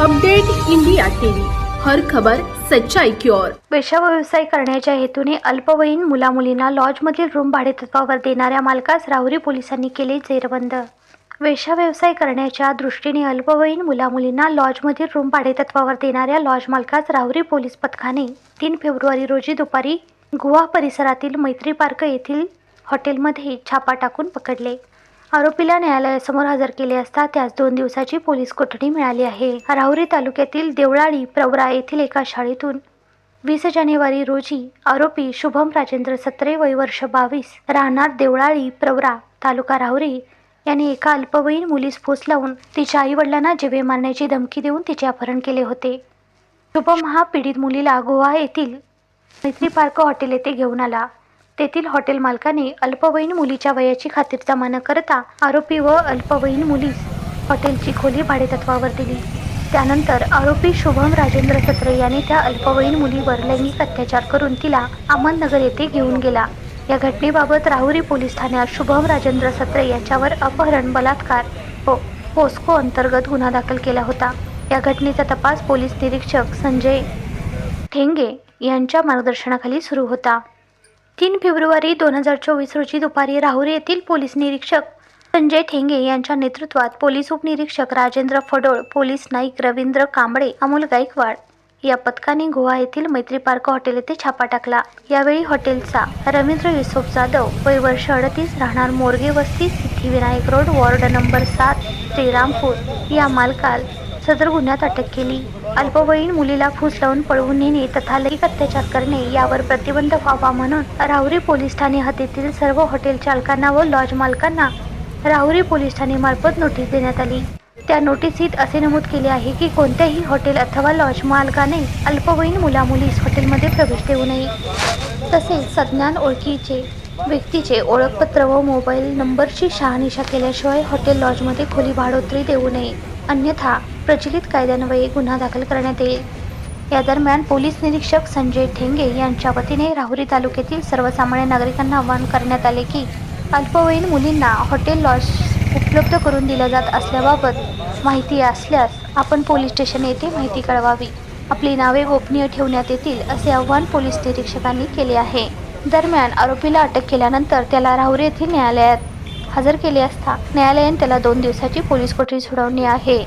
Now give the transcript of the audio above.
Update India TV, हर खबर सच्चाई की ओर। वेश्या व्यवसाय करण्याच्या हेतूने अल्पवयीन मुलामुलींना लॉजमधील रूम भाडेतत्त्वावर देणाऱ्या मालकास राहुरी पोलिसांनी केले जेरबंद। वेश्या व्यवसाय करण्याच्या दृष्टीने अल्पवयीन मुलामुलींना लॉजमधील रूम भाडेतत्त्वावर देणाऱ्या लॉज मालकास राहुरी पोलीस पथकाने 3 फेब्रुवारी रोजी दुपारी गुहा परिसरातील मैत्री पार्क येथील हॉटेलमध्ये छापा टाकून पकडले। आरोपीला न्यायालयासमोर हजर केले असता त्यास 2 दिवसाची पोलीस कोठडी मिळाली आहे। राहुरी तालुक्यातील देवळाळी प्रवरा येथील एका शाळेतून 20 जानेवारी रोजी आरोपी शुभम राजेंद्र सत्रे वय वर्ष 22 राहणार देवळाळी प्रवरा तालुका राहुरी याने एका अल्पवयीन मुलीस फूस लावून तिच्या आईवडिलांना जीवे मारण्याची धमकी देऊन तिचे अपहरण केले होते। शुभम हा पीडित मुलीला गोवा येथील मैत्री पार्क हॉटेल येथे घेऊन आला। तेथील हॉटेल मालकाने अल्पवयीन मुलीच्या वयाची खातिरजमा न करता आरोपी व अल्पवयीन मुलीस हॉटेलची खोली भाडेतत्त्वावर दिली। त्यानंतर आरोपी शुभम राजेंद्र सत्रे याने त्या अल्पवयीन मुलीवर लैंगिक अत्याचार करून तिला अहमदनगर येथे घेऊन गेला। या घटनेबाबत राहुरी पोलीस ठाण्यात शुभम राजेंद्र सत्रे यांच्यावर अपहरण, बलात्कार व पोस्को अंतर्गत गुन्हा दाखल केला होता। या घटनेचा तपास पोलीस निरीक्षक संजय ठेंगे यांच्या मार्गदर्शनाखाली सुरू होता। 3 फेब्रुवारी 2024 रोजी दुपारी राहुरी येथील पोलीस निरीक्षक संजय ठेंगे यांच्या नेतृत्वात पोलीस उपनिरीक्षक राजेंद्र फडोळ, पोलीस नाईक रवींद्र कांबळे, अमोल गायकवाड या पथकाने गोवा येथील मैत्री पार्क हॉटेल येथे छापा टाकला। यावेळी हॉटेलचा रवींद्र युसुफ जाधव वय वर्ष 38 राहणार मोरगे वस्ती, Siddhivinayak road, ward number 7, Shrirampur या मालकाल सदर गुन्ह्यात अटक केली। अल्पवयीन मुलीला फूस लावून पळवून नेणे तथा लैंगिक अत्याचार करणे यावर प्रतिबंध व्हावा म्हणून राहुरी पोलीस ठाणे हद्दीतील सर्व हॉटेल चालकांना व लॉज मालकांना राहुरी पोलीस ठाणे मार्फत नोटीस देण्यात आली। त्या नोटीसीत असे नमूद केले आहे की कोणत्याही हॉटेल अथवा लॉज मालकाने अल्पवयीन मुलामुलीस हॉटेलमध्ये प्रवेश देऊ नये। तसेच सज्ञान ओळखीचे व्यक्तीचे ओळखपत्र व मोबाईल नंबरची शहानिशा केल्याशिवाय हॉटेल लॉजमध्ये खोली भाडोत्री देऊ नये, अन्यथा प्रचलित कायद्यान्वये गुन्हा दाखल करण्यात येईल। या दरम्यान पोलीस निरीक्षक संजय ठेंगे यांच्या वतीने राहुरी तालुक्यातील सर्वसामान्य नागरिकांना आवाहन करण्यात आले की अल्पवयीन मुलींना हॉटेल लॉज उपलब्ध करून दिल्या जात असल्याबाबत माहिती असल्यास आपण पोलीस स्टेशन येथे माहिती कळवावी, आपली नावे गोपनीय ठेवण्यात येतील असे आवाहन पोलीस निरीक्षकांनी केले आहे। दरम्यान आरोपीला अटक केल्यानंतर त्याला राहुरी येथील न्यायालयात हजर केले असता न्यायालयाने त्याला 2 दिवसाची पोलीस कोठडी सुनावली आहे।